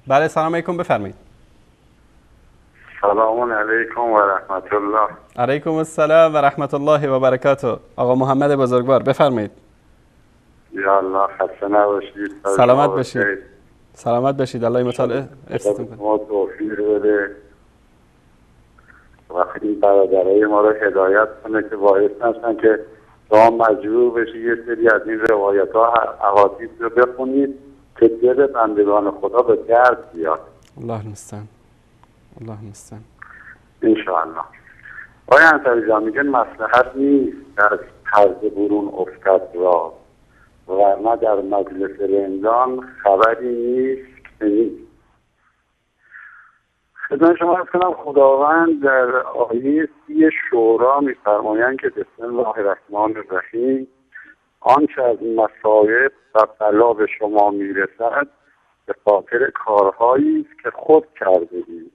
بله سلام علیکم، بفرمایید. سلام علیکم و رحمت الله. علیکم السلام و رحمت الله و برکاته. آقا محمد بزرگوار بفرمایید. یا الله خسته نباشید. سلامت باشید. سلامت باشید. الله متعال حفظتون کنه. ما توفیق بده وقتی این برادرای ما رو هدایت کنه که باعث نشن که شما مجبور بشید یه سری از این روایت ها احادیث رو بخونید که دل بندگان خدا به درد بیاد. الله المستعان. الله المستعان. انشاءالله. آقای انصاری جان میگن مصلحت نیست در پرده برون افتد را ورنه در مجلس رندان خبری نیست که نیست. خدمت شما عرض کنم خداوند در آیه 30 شورا می‌فرمایند که بسم الله الرحمن الرحیم آنچه از مصائب و بلا به شما میرسد به خاطر کارهایی است که خود کردید.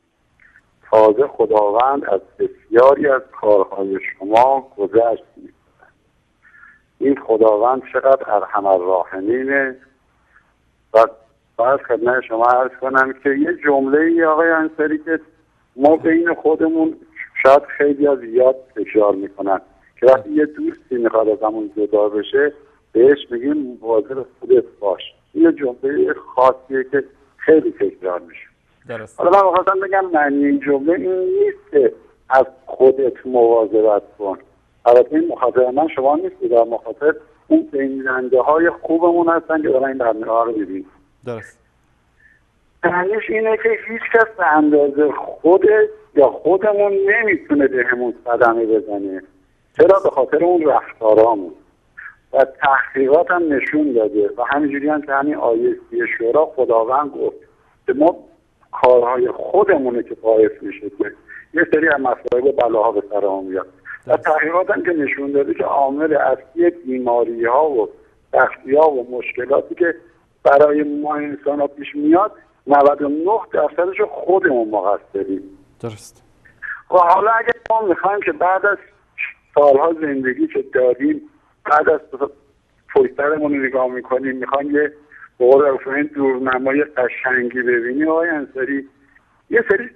تازه خداوند از بسیاری از کارهای شما گذشت می‌کند. این خداوند چقدر ارحم الراحمینه. و باید خدمت شما عرض کنم که یه جمله آقای انصاری که ما بین خودمون شاید خیلی از یاد تکرار میکنن که وقتی یه دوستی میخواد از همون جدا بشه بهش میگیم مواظب خودت باش. یه جمله خاصیه که خیلی تکرار میشه. درست. حالا من می‌خواستم بگم معنی این جمله این نیست که از خودت مواظبت کن. البته این مخاطب من شما نیستید، در مخاطب اون بیننده های خوبمون هستن که دارن این برنامه‌ها رو می‌بینن. درست. معنیش اینه که هیچ کس به اندازه خودت یا خودمون نمیتونه بهمون صدمه بزنه. چرا؟ به خاطر اون رفتارامون. و تحقیقات هم نشون داده و همینجوری هم که همین آیه 30 شورا خداوند گفت که ما کارهای خودمونه که باعث میشه که یه سری از مسائل بلاها به سرمون بیاد. و تحقیقات هم که نشون داده که عامل اصلی بیماری ها و سختی ها و مشکلاتی که برای ما انسان ها پیش میاد 99% خودمون مقصریم. درست. و حالا اگر ما میخوایم که بعد از سالها زندگی که داریم بعد از پشترمون رو نگاه میکنیم میخوایم یه بقول رفاین دورنمای قشنگی ببینیم آقای انصاری یه سری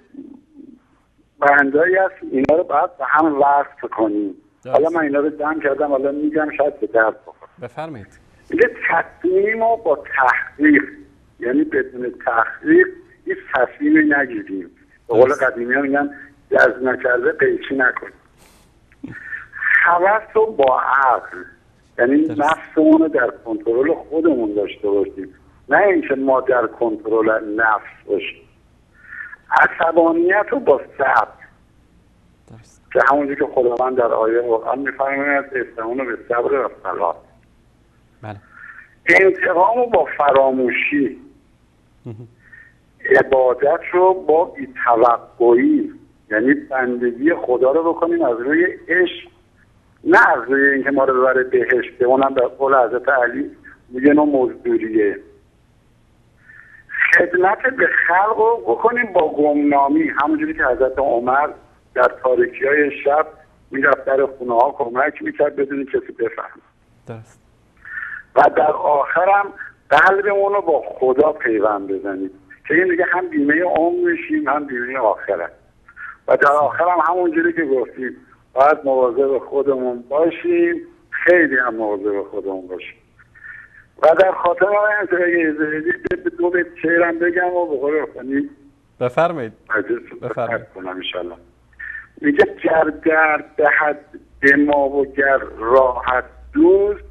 بندایی هست اینا رو باید به هم وصل کنیم. حالا من اینا رو جمع کردم حالا میگم شاید به درد بخوره. بفرمایید. میگه تصمیم رو با تحقیق، یعنی بدون تحقیق هیچ تصمیمی نگیریم. به قول قدیمی ها میگن جذب نکرده قیچی نکنیم. هوس رو با عقل، یعنی نفسمون رو در کنترل خودمون داشته باشیم، نه اینکه ما در کنترل نفس باشیم. عصبانیت رو با صبر، که همونجور که خداوند در آیه قرآن می‌فرماید استعانوا بالصبر والصلاة. بله. انتقام رو با فراموشی، عبادت رو با بی‌توقعی، یعنی بندگی خدا رو بکنیم از روی عشق، نه از روی اینکه ما رو ببره بهشت. اونم در قول حضرت علی میگه نوع مزدوریه. خدمت به خلق رو بکنیم با گمنامی، همونجوری که حضرت عمر در تاریکی های شب میرفت در خونه ها کمک میکرد بدون کسی بفهم. درست. و در آخرم قلبمون رو با خدا پیوند بزنید که این دیگه هم بیمه عمر میشیم هم بیمه آخرت. و در آخرم همونجوری که گفتیم باید مواظب خودمون باشیم، خیلی هم مواظب خودمون باشیم. و در خاطر های انتراگه به دو بیت شعرم بگم و به قول رفتنی بفرمایید. بفرمایید کنم انشالله. میگه گر درد دهد به ما و گر راحت دوست،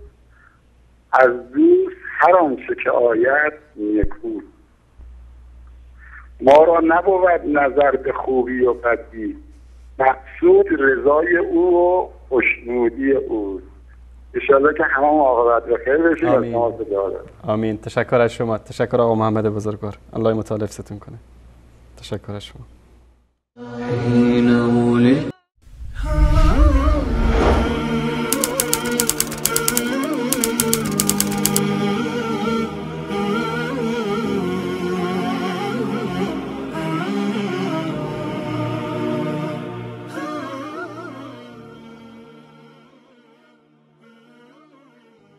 از دوست هر آنچه که آید نیکوست. ما را نبود نظر به خوبی و بدی، مقصود رضای او و خوشنودی اوست. انشالله که همه عاقبت به خیر بشید. آمین. آمین. تشکر از شما. تشکر آقا محمد بزرگوار. الله متعال حفظتون کنه. تشکر از شما.